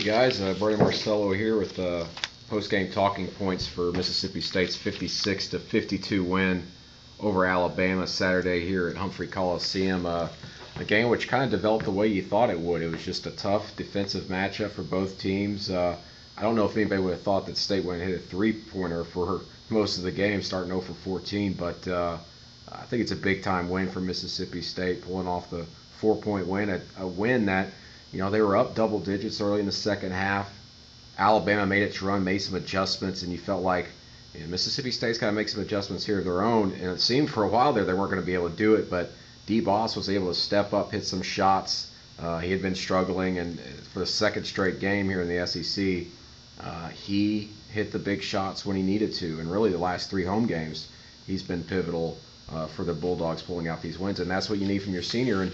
Hey guys, Brody Marcello here with post-game talking points for Mississippi State's 56-52 win over Alabama Saturday here at Humphrey Coliseum. A game which kind of developed the way you thought it would. It was just a tough defensive matchup for both teams. I don't know if anybody would have thought that State would hit a three-pointer for most of the game, starting 0 for 14, but I think it's a big-time win for Mississippi State, pulling off the 4-point win, a win that, you know, they were up double digits early in the second half. Alabama made its run, made some adjustments, and you felt like, you know, Mississippi State's got to make some adjustments here of their own. And it seemed for a while there they weren't going to be able to do it, but D. Boss was able to step up, hit some shots. He had been struggling, and for the second straight game here in the SEC, he hit the big shots when he needed to. And really the last three home games, he's been pivotal for the Bulldogs pulling out these wins, and that's what you need from your senior. And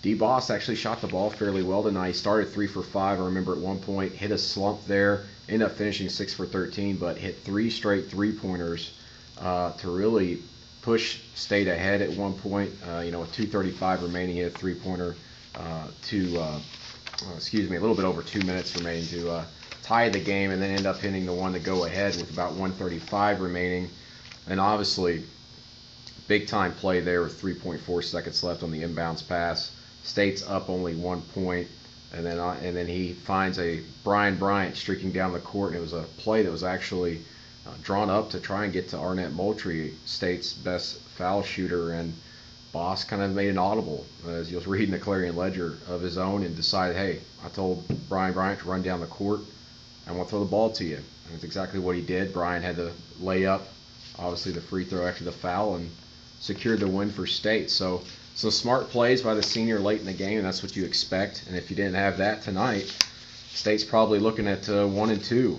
D. Boss actually shot the ball fairly well tonight. He started 3 for 5. I remember at one point hit a slump there, ended up finishing 6 for 13, but hit 3 straight three-pointers to really push State ahead at one point. With 2:35 remaining, he hit a three-pointer a little bit over 2 minutes remaining to tie the game, and then end up hitting the one to go ahead with about 1:35 remaining. And obviously, big-time play there with 3.4 seconds left on the inbounds pass. State's up only 1 point, and then he finds a Brian Bryant streaking down the court, and it was a play that was actually drawn up to try and get to Arnett Moultrie, State's best foul shooter, and Boss kind of made an audible, as you'll read in the Clarion-Ledger, of his own, and decided, hey, I told Brian Bryant to run down the court, I want to throw the ball to you. And that's exactly what he did. Bryant had to lay up, obviously, the free throw after the foul, and secured the win for State. So smart plays by the senior late in the game, and that's what you expect. And if you didn't have that tonight, State's probably looking at 1-2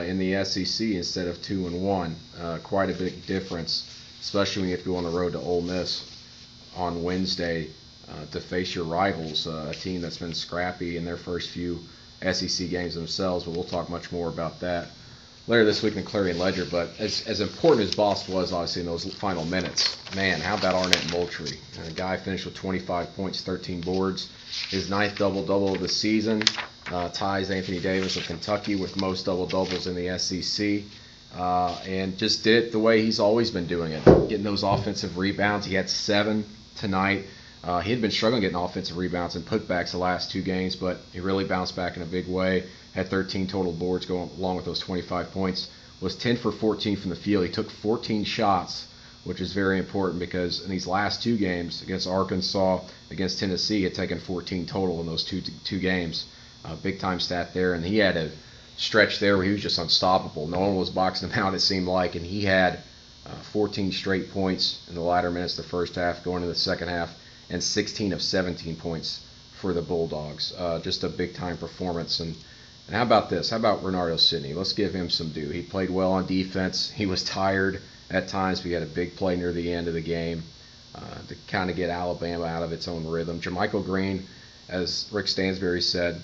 in the SEC instead of 2-1. Quite a big difference, especially when you have to go on the road to Ole Miss on Wednesday to face your rivals, a team that's been scrappy in their first few SEC games themselves. But we'll talk much more about that later this week in Clarion-Ledger. But as important as Boss was, obviously, in those final minutes, man, how about Arnett Moultrie? The guy finished with 25 points, 13 boards, his 9th double-double of the season, ties Anthony Davis of Kentucky with most double-doubles in the SEC, and just did it the way he's always been doing it, getting those offensive rebounds. He had 7 tonight. He had been struggling getting offensive rebounds and putbacks the last 2 games, but he really bounced back in a big way. Had 13 total boards going along with those 25 points. Was 10 for 14 from the field. He took 14 shots, which is very important because in these last 2 games against Arkansas, against Tennessee, he had taken 14 total in those two games. Big time stat there, and he had a stretch there where he was just unstoppable. No one was boxing him out, it seemed like, and he had 14 straight points in the latter minutes of the first half, going into the second half, and 16 of 17 points for the Bulldogs. Just a big time performance. And how about this? How about Renardo Sidney? Let's give him some due. He played well on defense. He was tired at times, but he had a big play near the end of the game to kind of get Alabama out of its own rhythm. Jermichael Green, as Rick Stansbury said,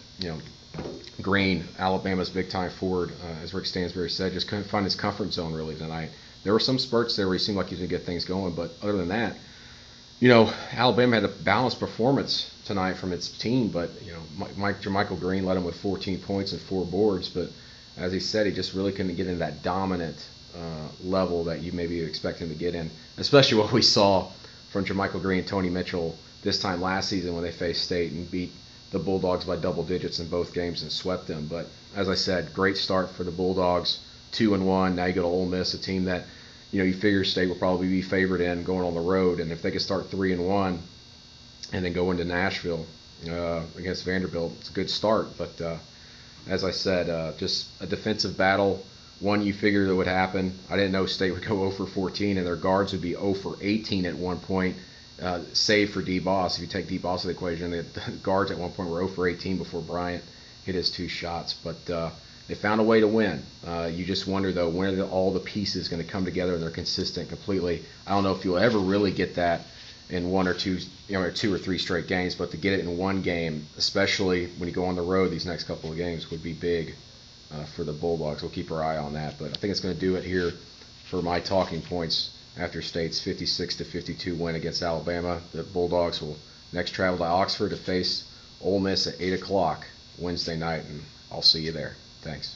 Green, Alabama's big-time forward, as Rick Stansbury said, just couldn't find his comfort zone really tonight. There were some spurts there where he seemed like he was going to get things going, but other than that, Alabama had a balanced performance tonight from its team, but Jermichael Green led him with 14 points and 4 boards, but as he said, he just really couldn't get into that dominant level that you maybe expect him to get in, especially what we saw from Jermichael Green and Tony Mitchell this time last season when they faced State and beat the Bulldogs by double digits in both games and swept them. But as I said, great start for the Bulldogs, 2-1. Now you go to Ole Miss, a team that you figure State will probably be favored in going on the road, and if they could start 3-1 and then go into Nashville against Vanderbilt, it's a good start. But as I said, just a defensive battle, one you figured that would happen. I didn't know State would go 0 for 14, and their guards would be 0 for 18 at one point, save for D. Boss. If you take D. Boss out of the equation, the guards at one point were 0 for 18 before Bryant hit his 2 shots. But they found a way to win. You just wonder, though, when are all the pieces going to come together and they're consistent completely. I don't know if you'll ever really get that in 1 or 2, 2 or 3 straight games, but to get it in one game, especially when you go on the road these next couple of games, would be big for the Bulldogs. We'll keep our eye on that. But I think it's going to do it here for my talking points after State's 56-52 win against Alabama. The Bulldogs will next travel to Oxford to face Ole Miss at 8 o'clock Wednesday night, and I'll see you there. Thanks.